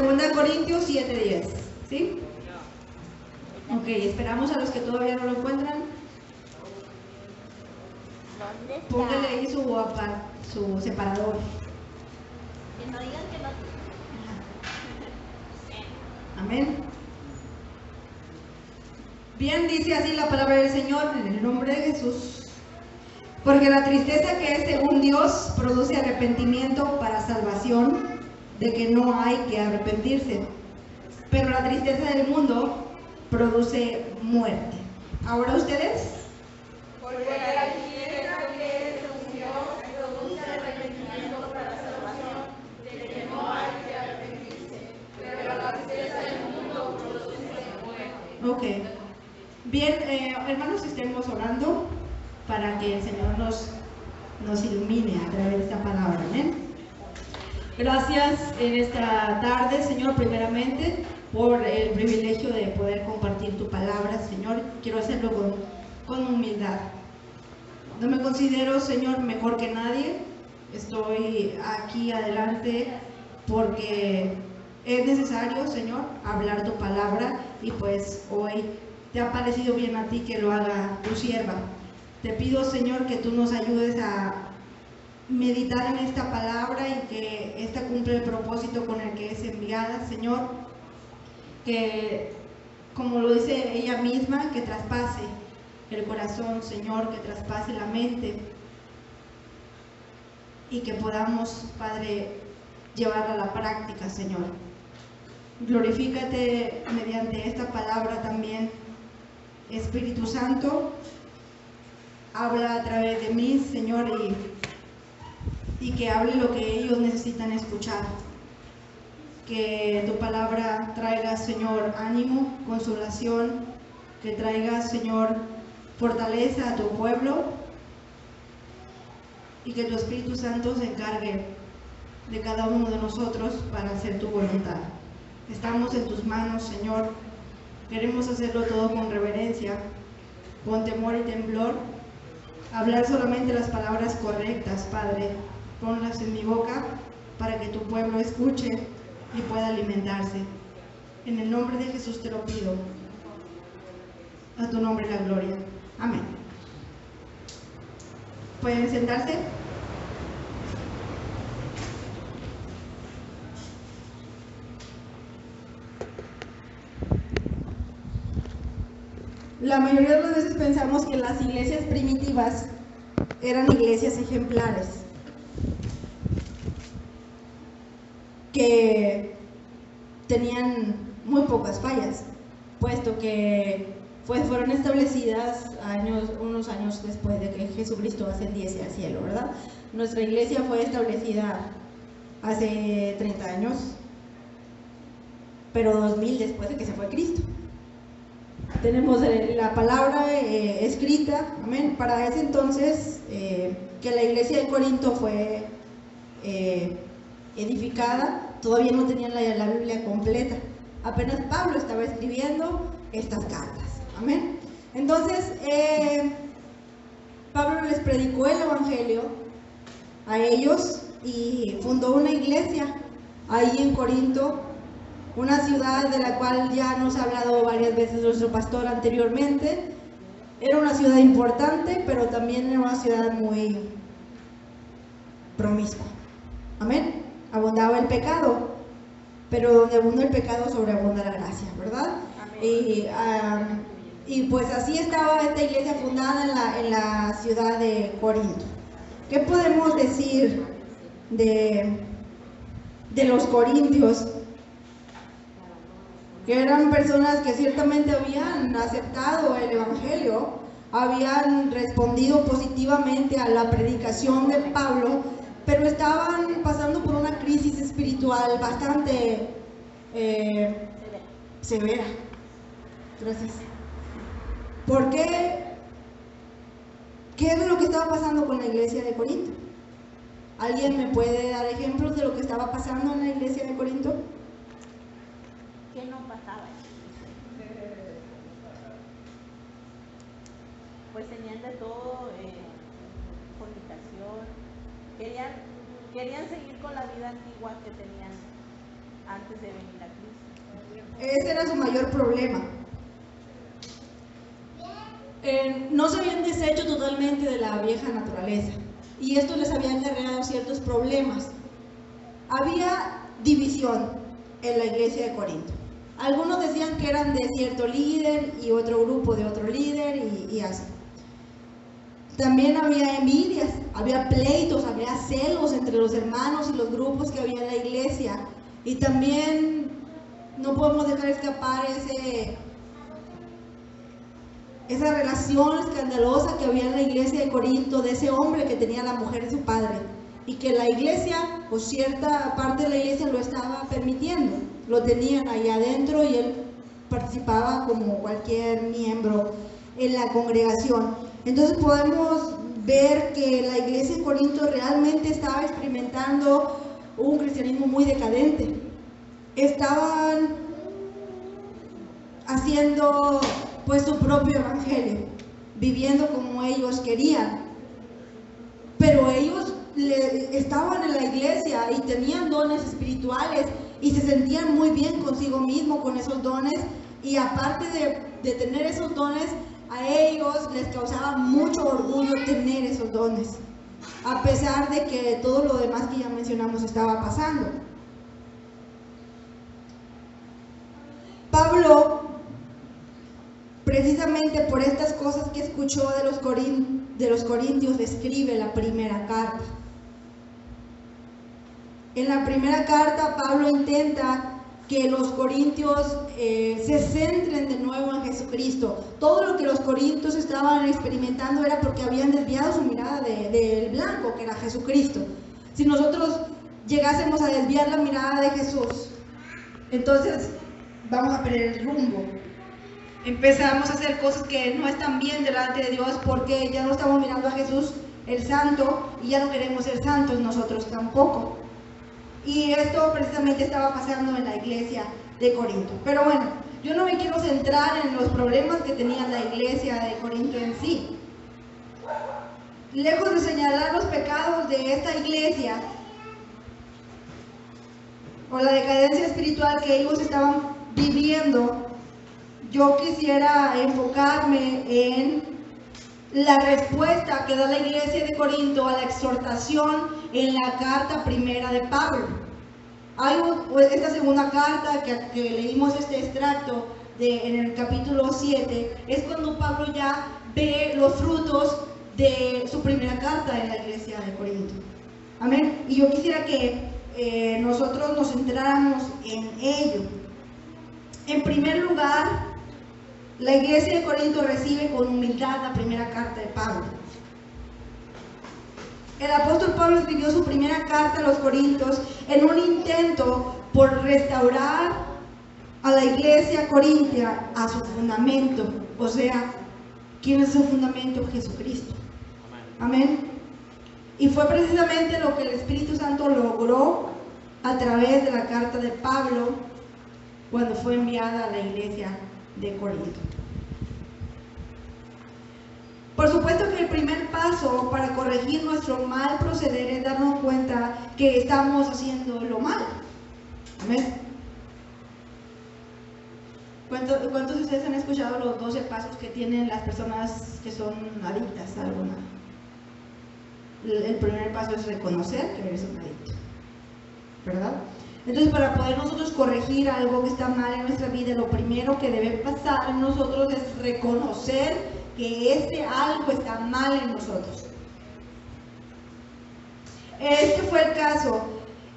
2 Corintios 7:10. ¿Sí? Ok, esperamos a los que todavía no lo encuentran. ¿Dónde está? Póngale ahí su separador. Que no digan que no. Amén. Bien, dice así la palabra del Señor en el nombre de Jesús. Porque la tristeza que es según Dios produce arrepentimiento para salvación, de que no hay que arrepentirse. Pero la tristeza del mundo produce muerte. ¿Ahora ustedes? Porque la tristeza que es según Dios produce arrepentimiento para salvación, de que no hay que arrepentirse. Pero la tristeza del mundo produce muerte. Ok. Bien, hermanos, estemos orando para que el Señor nos ilumine a través de esta palabra. Amén. Gracias en esta tarde, Señor, primeramente, por el privilegio de poder compartir tu palabra, Señor. Quiero hacerlo con humildad. No me considero, Señor, mejor que nadie. Estoy aquí adelante porque es necesario, Señor, hablar tu palabra y pues hoy te ha parecido bien a ti que lo haga tu sierva. Te pido, Señor, que tú nos ayudes a meditar en esta palabra y que esta cumple el propósito con el que es enviada, Señor. Que, como lo dice ella misma, que traspase el corazón, Señor, que traspase la mente y que podamos, Padre, llevarla a la práctica, Señor. Glorifícate mediante esta palabra también, Espíritu Santo. Habla a través de mí, Señor, y que hable lo que ellos necesitan escuchar. Que tu palabra traiga, Señor, ánimo, consolación, que traiga, Señor, fortaleza a tu pueblo y que tu Espíritu Santo se encargue de cada uno de nosotros para hacer tu voluntad. Estamos en tus manos, Señor. Queremos hacerlo todo con reverencia, con temor y temblor. Hablar solamente las palabras correctas, Padre. Ponlas en mi boca para que tu pueblo escuche y pueda alimentarse. En el nombre de Jesús te lo pido. A tu nombre la gloria. Amén. ¿Pueden sentarse? La mayoría de las veces pensamos que las iglesias primitivas eran iglesias ejemplares, que tenían muy pocas fallas, puesto que fueron establecidas unos años después de que Jesucristo ascendiese al cielo, ¿verdad? Nuestra iglesia fue establecida hace 30 años, pero 2000 después de que se fue Cristo. Tenemos la palabra escrita, amén. Para ese entonces, que la iglesia de Corinto fue edificada, todavía no tenían la Biblia completa. Apenas Pablo estaba escribiendo estas cartas, amén. Entonces, Pablo les predicó el evangelio a ellos y fundó una iglesia ahí en Corinto, una ciudad de la cual ya nos ha hablado varias veces nuestro pastor anteriormente. Era una ciudad importante, pero también era una ciudad muy promiscua. Amén. Abundaba el pecado, pero donde abunda el pecado sobreabunda la gracia, ¿verdad? Y pues así estaba esta iglesia fundada en la ciudad de Corinto. ¿Qué podemos decir de los corintios? Que eran personas que ciertamente habían aceptado el evangelio, habían respondido positivamente a la predicación de Pablo, pero estaban pasando por una crisis espiritual bastante severa. Gracias. ¿Por qué? ¿Qué es lo que estaba pasando con la iglesia de Corinto? ¿Alguien me puede dar ejemplos de lo que estaba pasando en la iglesia de Corinto? ¿Qué no pasaba? Pues tenían de todo, fornicación, querían seguir con la vida antigua que tenían antes. antes de venir a Cristo. Ese era su mayor problema. No se habían deshecho totalmente de la vieja naturaleza y esto les había acarreado ciertos problemas. Había división en la iglesia de Corinto. Algunos decían que eran de cierto líder y otro grupo de otro líder y así. También había envidias, había pleitos, había celos entre los hermanos y los grupos que había en la iglesia. Y también no podemos dejar escapar esa relación escandalosa que había en la iglesia de Corinto, de ese hombre que tenía la mujer de su padre y que la iglesia, o cierta parte de la iglesia lo estaba permitiendo, lo tenían ahí adentro y él participaba como cualquier miembro en la congregación. Entonces podemos ver que la iglesia de Corinto realmente estaba experimentando un cristianismo muy decadente. Estaban haciendo pues su propio evangelio, viviendo como ellos querían, pero ellos estaban en la iglesia y tenían dones espirituales y se sentían muy bien consigo mismo con esos dones, y aparte de tener esos dones, a ellos les causaba mucho orgullo tener esos dones, a pesar de que todo lo demás que ya mencionamos estaba pasando. Pablo, precisamente por estas cosas que escuchó de los corintios, escribe la primera carta. En la primera carta, Pablo intenta que los corintios se centren de nuevo en Jesucristo. Todo lo que los corintios estaban experimentando era porque habían desviado su mirada del blanco, que era Jesucristo. Si nosotros llegásemos a desviar la mirada de Jesús, entonces vamos a perder el rumbo. Empezamos a hacer cosas que no están bien delante de Dios porque ya no estamos mirando a Jesús el santo y ya no queremos ser santos nosotros tampoco. Y esto precisamente estaba pasando en la iglesia de Corinto. Pero bueno, yo no me quiero centrar en los problemas que tenía la iglesia de Corinto en sí. Lejos de señalar los pecados de esta iglesia o la decadencia espiritual que ellos estaban viviendo, yo quisiera enfocarme en la respuesta que da la iglesia de Corinto a la exhortación en la carta primera de Pablo. Hay esta segunda carta que leímos este extracto en el capítulo 7, es cuando Pablo ya ve los frutos de su primera carta en la iglesia de Corinto. Amén. Y yo quisiera que nosotros nos centráramos en ello. En primer lugar, la iglesia de Corinto recibe con humildad la primera carta de Pablo. El apóstol Pablo escribió su primera carta a los Corintios en un intento por restaurar a la iglesia corintia a su fundamento. O sea, ¿quién es su fundamento? Jesucristo. Amén. Y fue precisamente lo que el Espíritu Santo logró a través de la carta de Pablo cuando fue enviada a la iglesia de Corinto. Por supuesto que el primer paso para corregir nuestro mal proceder es darnos cuenta que estamos haciendo lo malo. Amén. ¿Cuántos de ustedes han escuchado los 12 pasos que tienen las personas que son adictas a alguna? El primer paso es reconocer que eres un adicto, ¿verdad? Entonces, para poder nosotros corregir algo que está mal en nuestra vida, lo primero que debe pasar en nosotros es reconocer que ese algo está mal en nosotros. Este fue el caso.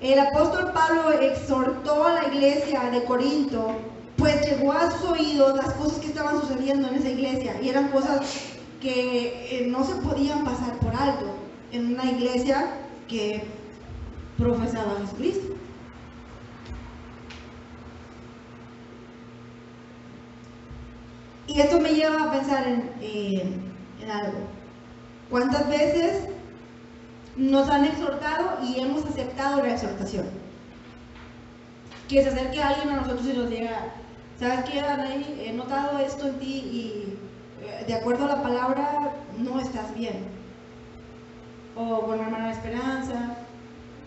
El apóstol Pablo exhortó a la iglesia de Corinto, pues llegó a sus oídos las cosas que estaban sucediendo en esa iglesia, y eran cosas que no se podían pasar por alto en una iglesia que profesaba a Jesucristo. Y esto me lleva a pensar en algo. ¿Cuántas veces nos han exhortado y hemos aceptado la exhortación? Que se acerque alguien a nosotros y nos diga, ¿sabes qué, Anaí? He notado esto en ti y de acuerdo a la palabra no estás bien. O con la hermana Esperanza,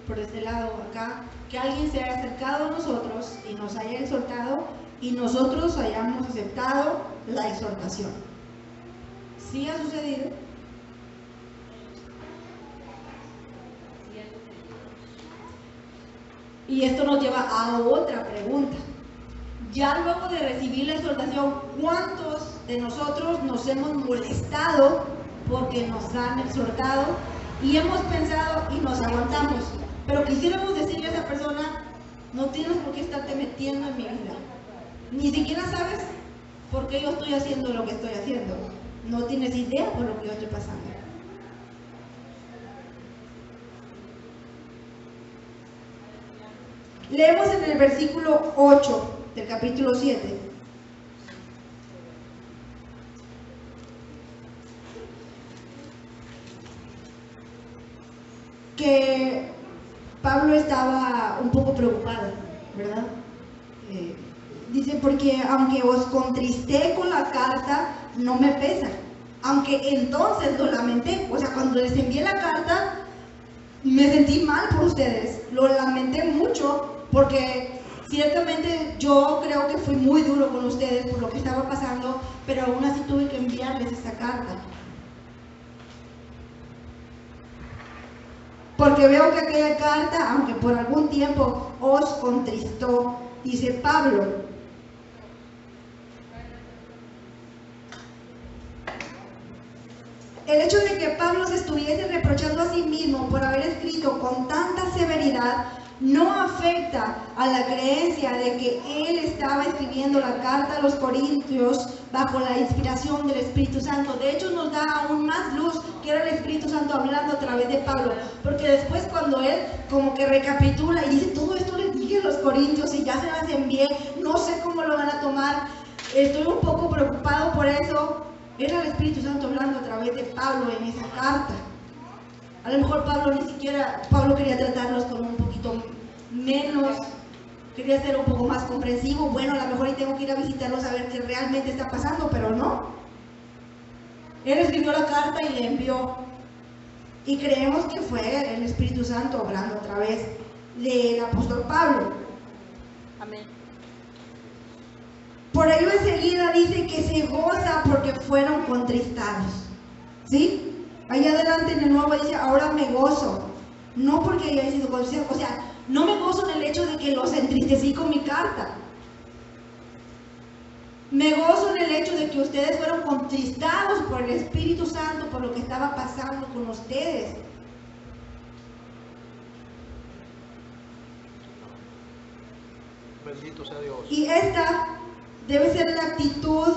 por este lado acá, que alguien se haya acercado a nosotros y nos haya exhortado y nosotros hayamos aceptado la exhortación. ¿Sí ha sucedido? Y esto nos lleva a otra pregunta. Ya luego de recibir la exhortación, ¿cuántos de nosotros nos hemos molestado porque nos han exhortado y hemos pensado y nos aguantamos? Pero quisiéramos decirle a esa persona, no tienes por qué estarte metiendo en mi vida. Ni siquiera sabes por qué yo estoy haciendo lo que estoy haciendo. No tienes idea por lo que yo estoy pasando. Leemos en el versículo 8 del capítulo 7. Que Pablo estaba un poco preocupado, ¿verdad? Dice, porque aunque os contristé con la carta, no me pesa. Aunque entonces lo lamenté. O sea, cuando les envié la carta, me sentí mal por ustedes. Lo lamenté mucho porque ciertamente yo creo que fui muy duro con ustedes por lo que estaba pasando, pero aún así tuve que enviarles esta carta. Porque veo que aquella carta, aunque por algún tiempo os contristó, dice Pablo. El hecho de que Pablo se estuviese reprochando a sí mismo por haber escrito con tanta severidad no afecta a la creencia de que él estaba escribiendo la carta a los Corintios bajo la inspiración del Espíritu Santo. De hecho, nos da aún más luz que era el Espíritu Santo hablando a través de Pablo, porque después cuando él como que recapitula y dice, todo esto les dije a los Corintios y ya se las envié, no sé cómo lo van a tomar, estoy un poco preocupado por eso. Era el Espíritu Santo hablando a través de Pablo en esa carta. A lo mejor Pablo quería tratarlos como un poquito menos, quería ser un poco más comprensivo. Bueno, a lo mejor tengo que ir a visitarlos a ver qué realmente está pasando, pero no. Él escribió la carta y le envió. Y creemos que fue el Espíritu Santo hablando a través del apóstol Pablo. Amén. Por ello enseguida dice que se goza porque fueron contristados. ¿Sí? Allá adelante en el nuevo dice, ahora me gozo. No porque haya sido contristado. O sea, no me gozo en el hecho de que los entristecí con mi carta. Me gozo en el hecho de que ustedes fueron contristados por el Espíritu Santo, por lo que estaba pasando con ustedes. Bendito sea Dios. Y esta debe ser la actitud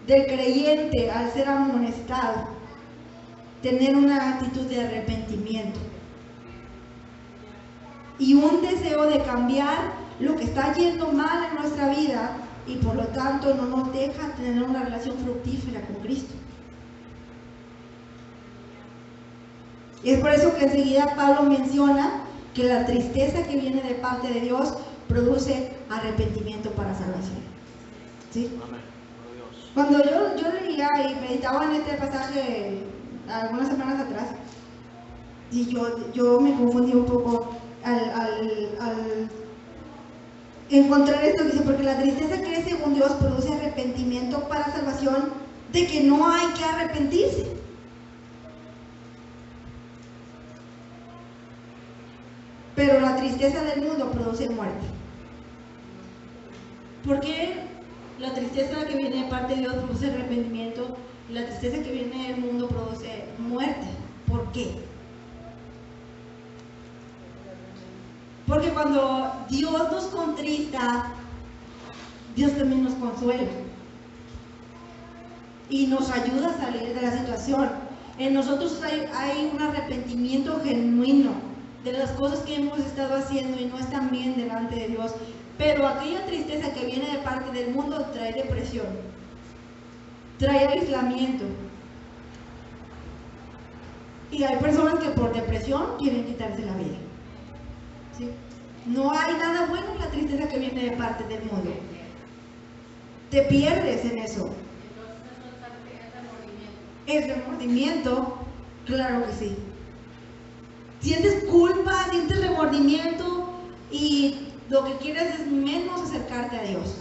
del creyente al ser amonestado. Tener una actitud de arrepentimiento. Y un deseo de cambiar lo que está yendo mal en nuestra vida y por lo tanto no nos deja tener una relación fructífera con Cristo. Y es por eso que enseguida Pablo menciona que la tristeza que viene de parte de Dios produce arrepentimiento para salvación. ¿Sí? Amén. Dios. Cuando yo leía y meditaba en este pasaje algunas semanas atrás, y yo me confundí un poco al encontrar esto, dice, porque la tristeza que es según Dios produce arrepentimiento para salvación, de que no hay que arrepentirse. Pero la tristeza del mundo produce muerte. ¿Por qué la tristeza que viene de parte de Dios produce arrepentimiento y la tristeza que viene del mundo produce muerte? ¿Por qué? Porque cuando Dios nos contrista, Dios también nos consuela y nos ayuda a salir de la situación. En nosotros hay un arrepentimiento genuino de las cosas que hemos estado haciendo y no están bien delante de Dios. Pero aquella tristeza que viene de parte del mundo trae depresión, trae aislamiento. Y hay personas que por depresión quieren quitarse la vida. ¿Sí? No hay nada bueno en la tristeza que viene de parte del mundo. Te pierdes en eso. ¿Es remordimiento? Claro que sí. Sientes culpa, sientes remordimiento y lo que quieres es menos acercarte a Dios,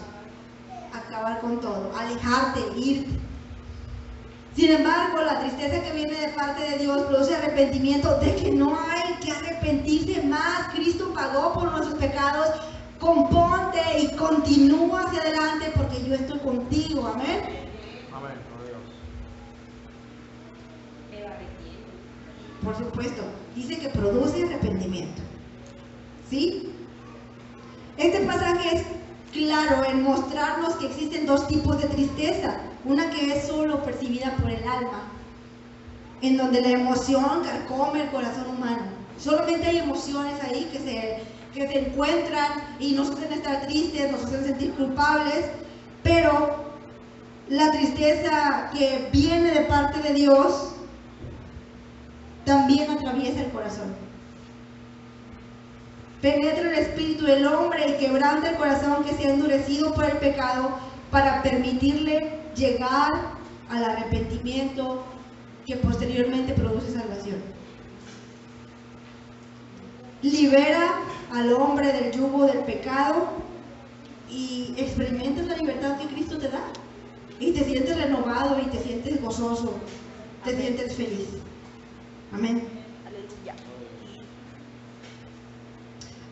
acabar con todo, alejarte, irte. Sin embargo, la tristeza que viene de parte de Dios produce arrepentimiento de que no hay que arrepentirse más. Cristo pagó por nuestros pecados. Componte y continúa hacia adelante porque yo estoy contigo. Amén. Amén, por Dios. Por supuesto, dice que produce arrepentimiento. ¿Sí? Este pasaje es claro en mostrarnos que existen dos tipos de tristeza. Una que es solo percibida por el alma, en donde la emoción carcome el corazón humano. Solamente hay emociones ahí que se encuentran y nos hacen estar tristes, nos hacen sentir culpables, pero la tristeza que viene de parte de Dios también atraviesa el corazón. Penetra el espíritu del hombre y quebranta el corazón que se ha endurecido por el pecado para permitirle llegar al arrepentimiento que posteriormente produce salvación. Libera al hombre del yugo del pecado y experimentas la libertad que Cristo te da. Y te sientes renovado y te sientes gozoso, te sientes feliz. Amén. Aleluya.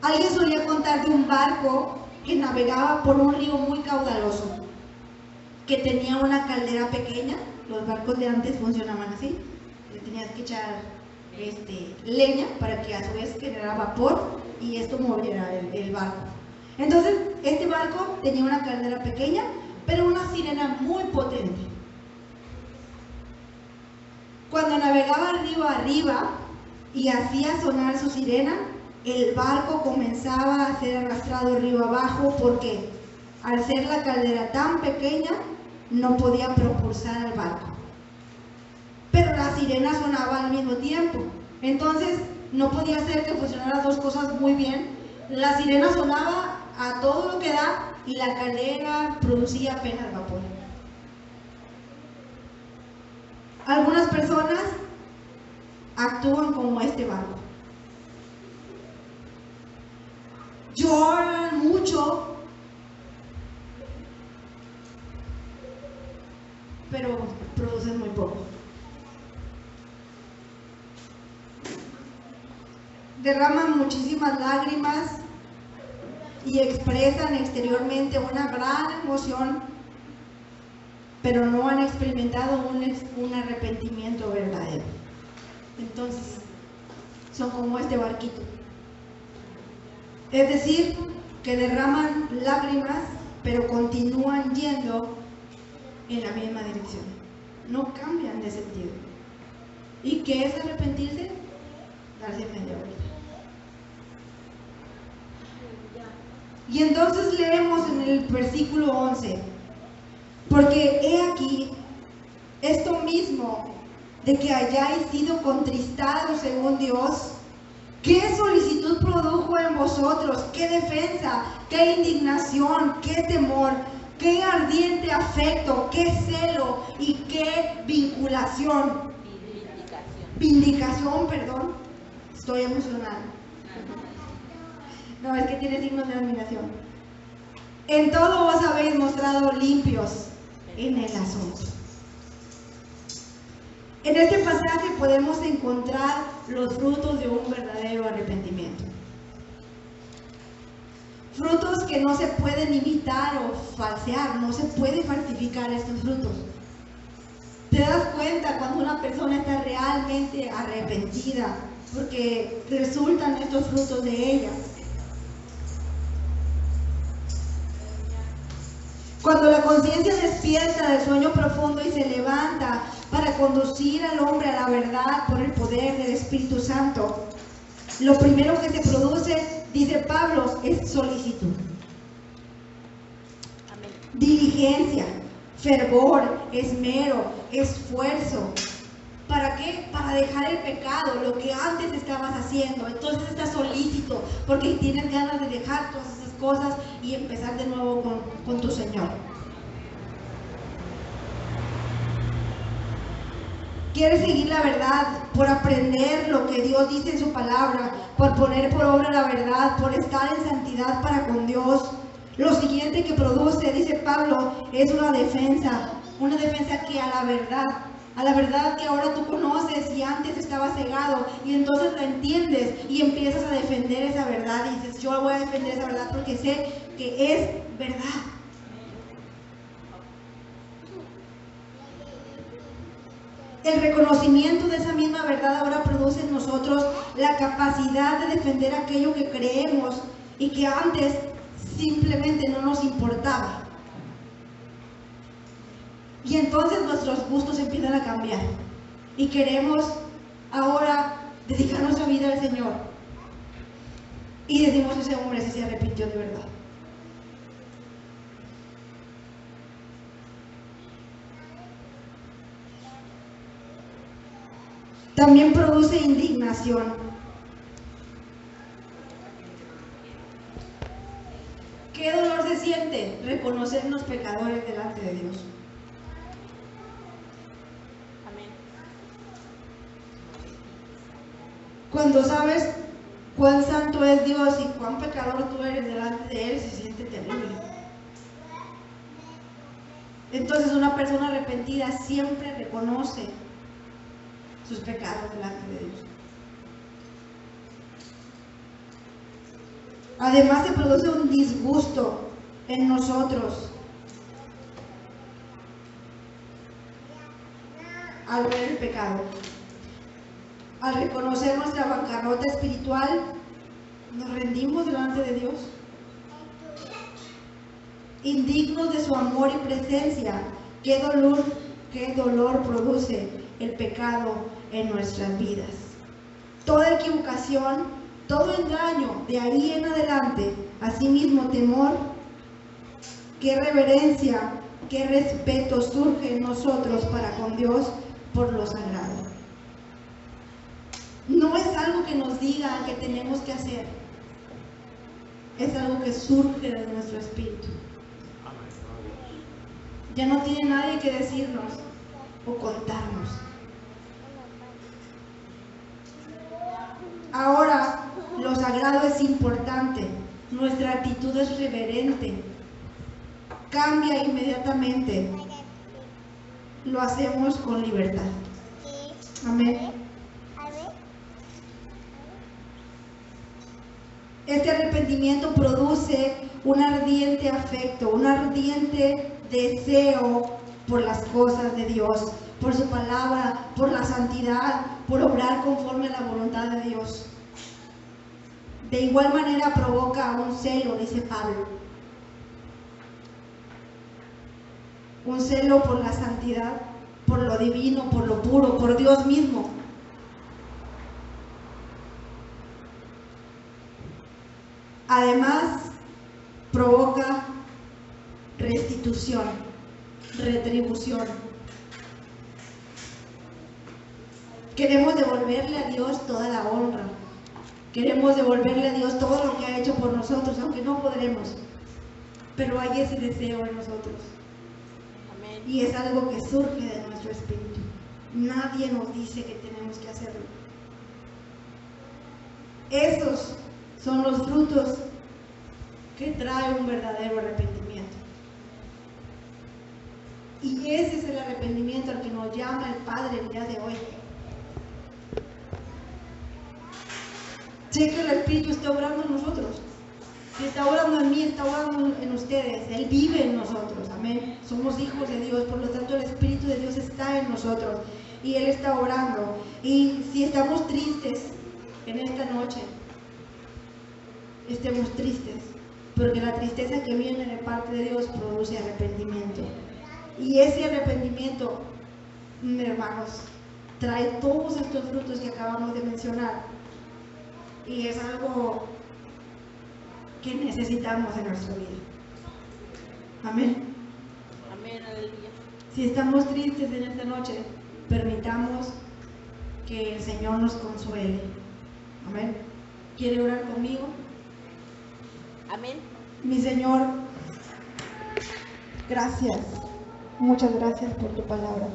Alguien solía contar de un barco que navegaba por un río muy caudaloso, que tenía una caldera pequeña. Los barcos de antes funcionaban así, le tenías que echar leña para que a su vez generara vapor y esto moviera el barco. Entonces este barco tenía una caldera pequeña pero una sirena muy potente. Cuando navegaba río arriba y hacía sonar su sirena, el barco comenzaba a ser arrastrado río abajo porque al ser la caldera tan pequeña no podía propulsar al barco. Pero la sirena sonaba al mismo tiempo, entonces no podía ser que funcionaran las dos cosas muy bien. La sirena sonaba a todo lo que da y la caldera producía apenas vapor. Algunas personas actúan como este barco. Lloran mucho, pero producen muy poco. Derraman muchísimas lágrimas y expresan exteriormente una gran emoción, pero no han experimentado un arrepentimiento verdadero. Entonces, son como este barquito. Es decir, que derraman lágrimas, pero continúan yendo en la misma dirección. No cambian de sentido. ¿Y qué es arrepentirse? Darse media vuelta. Y entonces leemos en el versículo 11, porque he aquí esto mismo de que hayáis sido contristados según Dios, ¿qué solicitud produjo en vosotros? ¿Qué defensa? ¿Qué indignación? ¿Qué temor? ¿Qué ardiente afecto? ¿Qué celo? ¿Y qué vinculación? Vindicación, perdón. Estoy emocionada. No, es que tiene signos de admiración. En todo os habéis mostrado limpios en el asunto. En este pasaje podemos encontrar los frutos de un verdadero arrepentimiento. Frutos que no se pueden imitar o falsear, no se puede falsificar estos frutos. Te das cuenta cuando una persona está realmente arrepentida, porque resultan estos frutos de ella. Cuando la conciencia despierta del sueño profundo y se levanta para conducir al hombre a la verdad por el poder del Espíritu Santo, lo primero que se produce, dice Pablo, es solicitud. Amén. Diligencia, fervor, esmero, esfuerzo. ¿Para qué? Para dejar el pecado, lo que antes estabas haciendo. Entonces estás solícito porque tienes ganas de dejar todas esas cosas y empezar de nuevo con tu Señor. Quieres seguir la verdad por aprender lo que Dios dice en su palabra, por poner por obra la verdad, por estar en santidad para con Dios. Lo siguiente que produce, dice Pablo, es una defensa que a la verdad que ahora tú conoces y antes estaba cegado, y entonces la entiendes y empiezas a defender esa verdad y dices, yo voy a defender esa verdad porque sé que es verdad. El reconocimiento de esa misma verdad ahora produce en nosotros la capacidad de defender aquello que creemos y que antes simplemente no nos importaba. Y entonces nuestros gustos empiezan a cambiar y queremos ahora dedicar nuestra vida al Señor. Y decimos, ese hombre sí se arrepintió de verdad. También produce indignación. ¿Qué dolor se siente? Reconocernos pecadores delante de Dios. Amén. Cuando sabes cuán santo es Dios y cuán pecador tú eres delante de Él, se siente terrible. Entonces una persona arrepentida siempre reconoce sus pecados delante de Dios. Además se produce un disgusto en nosotros al ver el pecado. Al reconocer nuestra bancarrota espiritual, nos rendimos delante de Dios, indignos de su amor y presencia. Qué dolor produce el pecado en nuestras vidas. Toda equivocación, todo engaño, de ahí en adelante, asimismo temor, qué reverencia, qué respeto surge en nosotros para con Dios por lo sagrado. No es algo que nos digan que tenemos que hacer, es algo que surge de nuestro espíritu. Ya no tiene nadie que decirnos o contarnos. Ahora, lo sagrado es importante, nuestra actitud es reverente, cambia inmediatamente, lo hacemos con libertad. Amén. Este arrepentimiento produce un ardiente afecto, un ardiente deseo por las cosas de Dios, por su palabra, por la santidad, por obrar conforme a la voluntad de Dios. De igual manera provoca un celo, dice Pablo. Un celo por la santidad, por lo divino, por lo puro, por Dios mismo. Además, provoca restitución, retribución. Queremos devolverle a Dios toda la honra. Queremos devolverle a Dios todo lo que ha hecho por nosotros, aunque no podremos. Pero hay ese deseo en nosotros. Amén. Y es algo que surge de nuestro espíritu. Nadie nos dice que tenemos que hacerlo. Esos son los frutos que trae un verdadero arrepentimiento. Y ese es el arrepentimiento al que nos llama el Padre el día de hoy. Sé que el Espíritu está obrando en nosotros. Si está obrando en mí, está obrando en ustedes. Él vive en nosotros. Amén. Somos hijos de Dios, por lo tanto el Espíritu de Dios está en nosotros. Y Él está obrando. Y si estamos tristes en esta noche, estemos tristes, porque la tristeza que viene de parte de Dios produce arrepentimiento. Y ese arrepentimiento, hermanos, trae todos estos frutos que acabamos de mencionar. Y es algo que necesitamos en nuestra vida. Amén. Amén, aleluya. Si estamos tristes en esta noche, permitamos que el Señor nos consuele. Amén. ¿Quiere orar conmigo? Amén. Mi Señor, gracias. Muchas gracias por tu palabra.